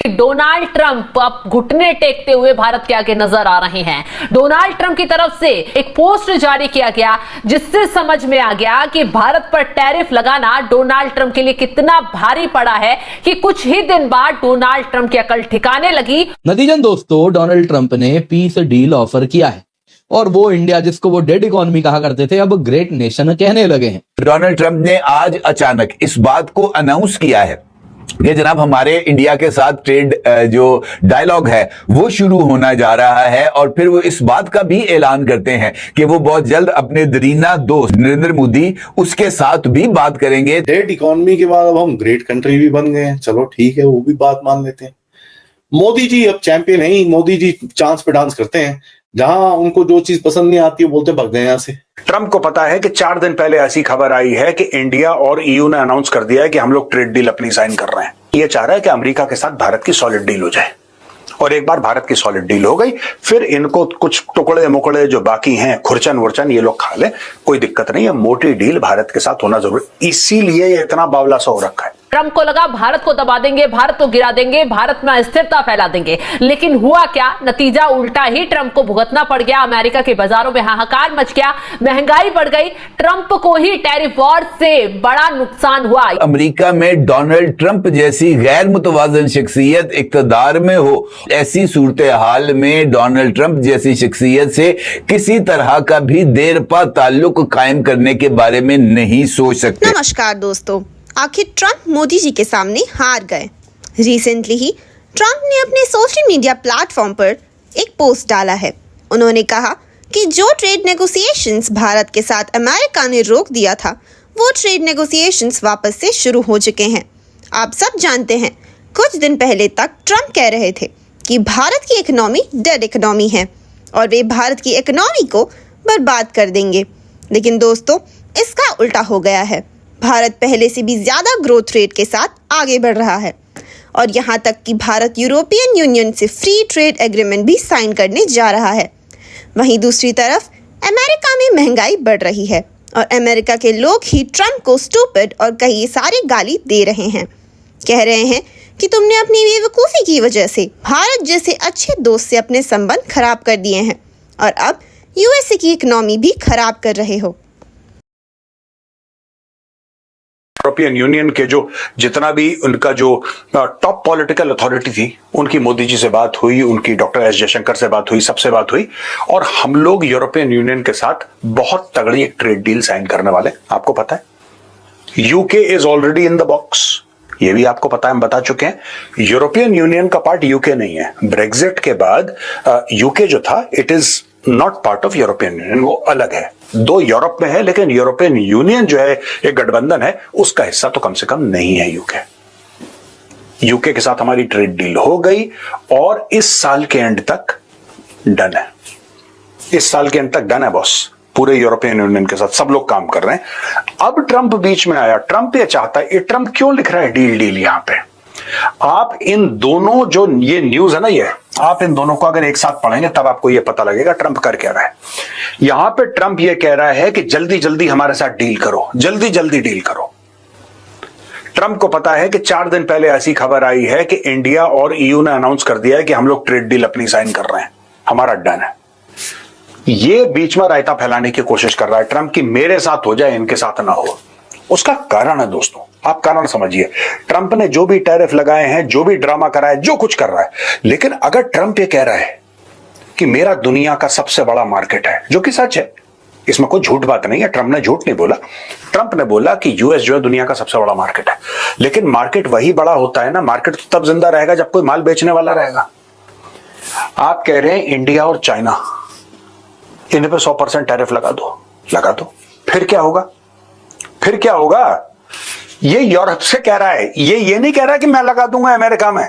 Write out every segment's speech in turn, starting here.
Donald Trump अब घुटने टेकते हुए भारत के आगे नजर आ रहे हैं। डोनाल्ड ट्रंप की तरफ से एक पोस्ट जारी किया गया जिससे समझ में आ गया कि भारत पर टैरिफ लगाना डोनाल्ड ट्रंप के लिए कितना भारी पड़ा है कि कुछ ही दिन बाद डोनाल्ड ट्रंप की अकल ठिकाने लगी। नतीजन दोस्तों, डोनाल्ड ट्रंप ने पीस डील ऑफर किया है और वो इंडिया, जिसको वो डेड इकोनॉमी कहा करते थे, अब ग्रेट नेशन कहने लगे हैं। डोनाल्ड ट्रंप ने आज अचानक इस बात को अनाउंस किया है कि जनाब हमारे इंडिया के साथ ट्रेड जो डायलॉग है वो शुरू होना जा रहा है, और फिर वो इस बात का भी ऐलान करते हैं कि वो बहुत जल्द अपने दरीना दोस्त नरेंद्र मोदी उसके साथ भी बात करेंगे। डेड इकोनॉमी के बाद अब हम ग्रेट कंट्री भी बन गए हैं, चलो ठीक है, वो भी बात मान लेते हैं। मोदी जी अब चैंपियन है ही, मोदी जी चांस पे डांस करते हैं, जहां उनको जो चीज पसंद नहीं आती है बोलते भाग जाए यहां से। ट्रंप को पता है कि 4 दिन पहले ऐसी खबर आई है कि इंडिया और ईयू ने अनाउंस कर दिया है कि हम लोग ट्रेड डील अपनी साइन कर रहे हैं। ये चाह रहा है कि अमेरिका के साथ भारत की सॉलिड डील हो जाए, और एक बार भारत की सॉलिड डील हो गई फिर इनको कुछ टुकड़े मुकड़े जो बाकी हैं, खुरचन वुरचन, ये लोग खा ले, कोई दिक्कत नहीं है। मोटी डील भारत के साथ होना जरूरी, इसीलिए ये इतना बावला सा हो रखा है। ट्रंप को लगा भारत को दबा देंगे, भारत को गिरा देंगे, भारत में अस्थिरता फैला देंगे, लेकिन हुआ क्या? नतीजा उल्टा ही ट्रंप को भुगतना पड़ गया। अमेरिका के बाजारों में हाहाकार मच गया, महंगाई बढ़ गई, ट्रंप को ही टैरिफ वॉर से बड़ा नुकसान हुआ। अमेरिका में डोनाल्ड ट्रंप जैसी गैर मुतवाजन शख्सियत इक्तदार में हो, ऐसी सूरत हाल में डोनाल्ड ट्रंप जैसी शख्सियत से किसी तरह का भी देर पा ताल्लुक कायम करने के बारे में नहीं सोच सकते। नमस्कार दोस्तों, आखिर ट्रंप मोदी जी के सामने हार गए। रिसेंटली ही ट्रंप ने अपने सोशल मीडिया प्लेटफॉर्म पर एक पोस्ट डाला है। उन्होंने कहा कि जो ट्रेड नेगोशिएशंस भारत के साथ अमेरिका ने रोक दिया था, वो ट्रेड नेगोशिएशंस वापस से शुरू हो चुके हैं। आप सब जानते हैं, कुछ दिन पहले तक ट्रंप कह रहे थे कि भारत की इकोनॉमी डेड इकोनॉमी है और वे भारत की इकोनॉमी को बर्बाद कर देंगे, लेकिन दोस्तों इसका उल्टा हो गया है। भारत पहले से भी ज़्यादा ग्रोथ रेट के साथ आगे बढ़ रहा है, और यहाँ तक कि भारत यूरोपियन यूनियन से फ्री ट्रेड एग्रीमेंट भी साइन करने जा रहा है। वहीं दूसरी तरफ अमेरिका में महंगाई बढ़ रही है और अमेरिका के लोग ही ट्रंप को स्टूपिड और कई सारी गाली दे रहे हैं। कह रहे हैं कि तुमने अपनी बेवकूफ़ी की वजह से भारत जैसे अच्छे दोस्त से अपने संबंध खराब कर दिए हैं और अब यूएसए की इकोनॉमी भी खराब कर रहे हो। यूरोपियन यूनियन के जो जितना भी उनका जो टॉप पॉलिटिकल अथॉरिटी थी, उनकी मोदी जी से बात हुई, उनकी डॉक्टर एस जयशंकर से बात हुई, सबसे बात हुई, और हम लोग यूरोपियन यूनियन के साथ बहुत तगड़ी एक ट्रेड डील साइन करने वाले। आपको पता है UK is already in the box, ये भी आपको पता है, हम बता चुके हैं। यूरोपियन यूनियन का पार्ट यूके नहीं है। ब्रेग्जिट के बाद यूके जो था, it is not part of European union, वो अलग है। दो यूरोप में है, लेकिन यूरोपियन यूनियन जो है एक गठबंधन है, उसका हिस्सा तो कम से कम नहीं है यूके। यूके के साथ हमारी ट्रेड डील हो गई और इस साल के एंड तक डन है। इस साल के एंड तक डन है बॉस, पूरे यूरोपियन यूनियन के साथ सब लोग काम कर रहे हैं। अब ट्रंप बीच में आया। ट्रंप ये चाहता है, ये ट्रंप क्यों लिख रहा है डील डील यहां पे? आप इन दोनों जो ये न्यूज है ना, ये आप इन दोनों को अगर एक साथ पढ़ेंगे तब आपको ये पता लगेगा ट्रंप कर क्या रहा है। यहां पे ट्रंप ये कह रहा है कि जल्दी जल्दी हमारे साथ डील करो, जल्दी जल्दी डील करो। ट्रंप को पता है कि 4 दिन पहले ऐसी खबर आई है कि इंडिया और ईयू ने अनाउंस कर दिया है कि हम लोग ट्रेड डील अपनी साइन कर रहे हैं, हमारा डन है। ये बीच में रायता फैलाने की कोशिश कर रहा है ट्रंप की मेरे साथ हो जाए, इनके साथ ना हो। उसका कारण है दोस्तों, आप कारण समझिए। ट्रंप ने जो भी टैरिफ लगाए हैं, जो भी ड्रामा करा है, जो कुछ कर रहा है, लेकिन अगर ट्रंप ये कह रहा है कि मेरा दुनिया का सबसे बड़ा मार्केट है, जो कि सच है, इसमें कोई झूठ बात नहीं है, ट्रंप ने झूठ नहीं बोला। ट्रंप ने बोला कि यूएस जो है दुनिया का सबसे बड़ा मार्केट है, लेकिन मार्केट वही बड़ा होता है ना, मार्केट तो तब जिंदा रहेगा जब कोई माल बेचने वाला रहेगा। आप कह रहे हैं इंडिया और चाइना, इन पे 100% टैरिफ लगा दो, लगा दो, फिर क्या होगा? फिर क्या होगा? ये यूरोप से कह रहा है, ये नहीं कह रहा कि मैं लगा दूंगा अमेरिका में।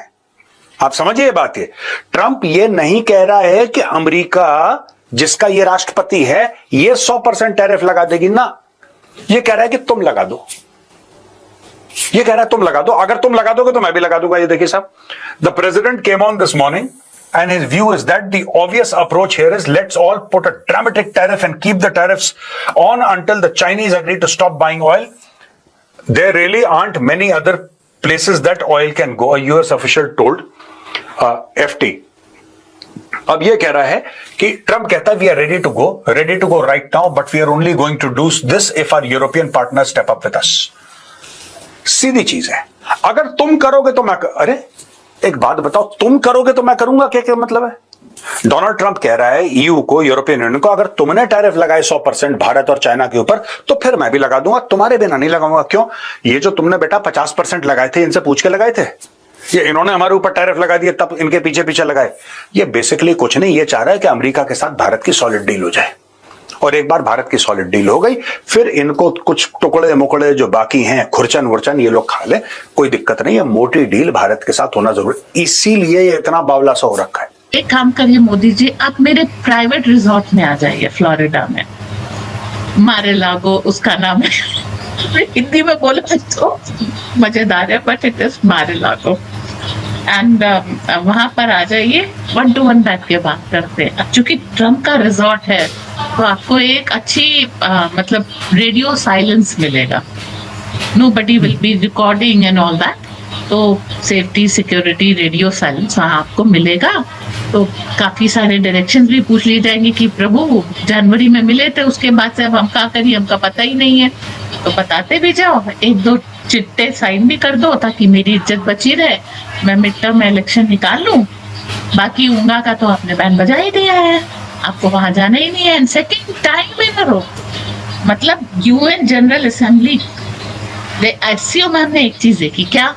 आप समझिए बात। ये ट्रंप ये नहीं कह रहा है कि अमेरिका जिसका ये राष्ट्रपति है ये 100% टैरिफ लगा देगी ना, ये कह रहा है कि तुम लगा दो। ये कह रहा है तुम लगा दो, अगर तुम लगा दोगे तो मैं भी लगा दूंगा। ये देखिए साहब, the president came on this morning and his view is that the obvious approach here is let's all put a dramatic tariff and keep the tariffs on until the Chinese agree to stop buying oil. There really aren't many other places that oil can go, a US official told. FT। अब ये कह रहा है कि Trump कहता है we are ready to go right now, but we are only going to do this if our European partner step up with us. सीधी चीज है, अगर तुम करोगे तो मैं अरे एक बात बताओ, तुम करोगे तो मैं करूंगा, क्या क्या मतलब है? डोनाल्ड ट्रंप कह रहा है ईयू को, यूरोपियन यूनियन को, अगर तुमने टैरिफ लगाए 100% भारत और चाइना के ऊपर, तो फिर मैं भी लगा दूंगा, तुम्हारे बिना नहीं लगाऊंगा। क्यों? ये जो तुमने बेटा 50% लगाए थे, इनसे पूछ के लगाए थे? ये इन्होंने हमारे ऊपर टैरिफ लगा दिए तब इनके पीछे पीछे लगाए? ये बेसिकली कुछ नहीं, ये चाह रहा है कि अमेरिका के साथ भारत की सॉलिड डील हो जाए, और एक बार भारत की सॉलिड डील हो गई, फिर इनको कुछ टुकड़े मुकड़े जो बाकी हैं, खुरचन वुरचन, ये लोग खा ले, कोई दिक्कत नहीं है। मोटी डील भारत के साथ होना जरूरी, इसीलिए ये इतना बावला सा हो रखा है। एक काम करिए मोदी जी, आप मेरे प्राइवेट रिजॉर्ट में आ जाइए फ्लोरिडा में, मारे लागो उसका नाम है। हिंदी में बोला तो मजेदार है, बट इट इज मारे लागो। एंड वहां पर आ जाइए, 1-to-1 बैठ के बात करते हैं। अब चूंकि ट्रम्प का रिजॉर्ट है तो आपको एक अच्छी मतलब रेडियो साइलेंस मिलेगा, nobody will be recording and all that, तो सेफ्टी सिक्योरिटी रेडियो साइलेंस वहाँ आपको मिलेगा। तो काफी सारे डायरेक्शंस भी पूछ ली जाएंगे कि प्रभु जनवरी में मिले थे, उसके बाद से अब हम क्या करिए, हमका पता ही नहीं है, तो बताते भी जाओ, 1-2 चिट्टे साइन भी कर दो ताकि मेरी इज्जत बची रहे, मैं मिड टर्म इलेक्शन निकाल लूं। बाकी उंगा का तो आपने बैन बजा ही दिया है, आपको वहां जाना ही नहीं है। एंड सेकेंड टाइम में करो, मतलब UN जनरल असेंबली SCO में हमने एक चीज देखी, क्या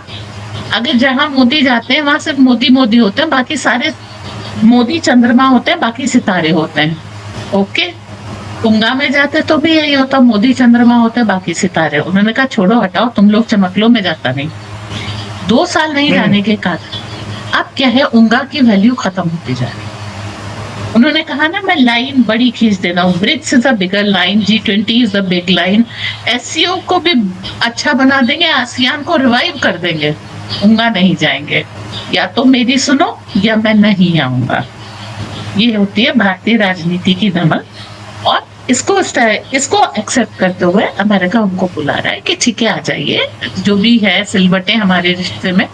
अगर जहां मोदी जाते हैं वहां सिर्फ मोदी मोदी होते हैं, बाकी सारे मोदी चंद्रमा होते हैं, बाकी सितारे होते हैं। ओके, उंगा में जाते तो भी यही होता, मोदी चंद्रमा होते हैं, बाकी सितारे। उन्होंने कहा छोड़ो हटाओ, तुम लोग चमकलो में जाता नहीं। 2 साल नहीं जाने के कारण अब क्या है, उंगा की वैल्यू खत्म होती जा रही है। उन्होंने कहा ना मैं लाइन बड़ी खींच देना हूँ, BRICS is a bigger line, G20 is a big line, SCO को भी अच्छा बना देंगे, आसियान को रिवाइव कर देंगे, उंगा नहीं जाएंगे। या तो मेरी सुनो या मैं नहीं आऊंगा। ये होती है भारतीय राजनीति की धमक, और इसको एक्सेप्ट करते हुए अमेरिका उनको बुला रहा है कि ठीक है आ जाइए, जो भी है सिलवटें हमारे रिश्ते में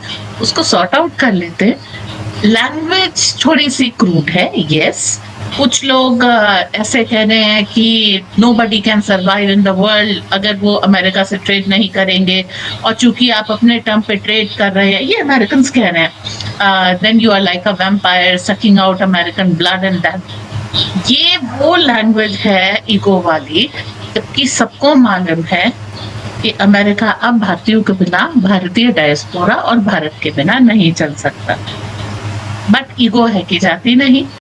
उसको सॉर्ट आउट कर लेते हैं। लैंग्वेज थोड़ी सी क्रूड है, यस। कुछ लोग ऐसे कह रहे हैं कि nobody can survive in the world अगर वो अमेरिका से ट्रेड नहीं करेंगे, और चूंकि आप अपने टर्म पे ट्रेड कर रहे हैं, ये अमेरिकन कह रहे हैं, then you are like a vampire sucking out American blood and that. ये वो लैंग्वेज है ईगो वाली, जबकि सबको मालूम है कि अमेरिका अब भारतीयों के बिना, भारतीय डायस्पोरा और भारत के बिना नहीं चल सकता, बट ईगो है कि जाती नहीं।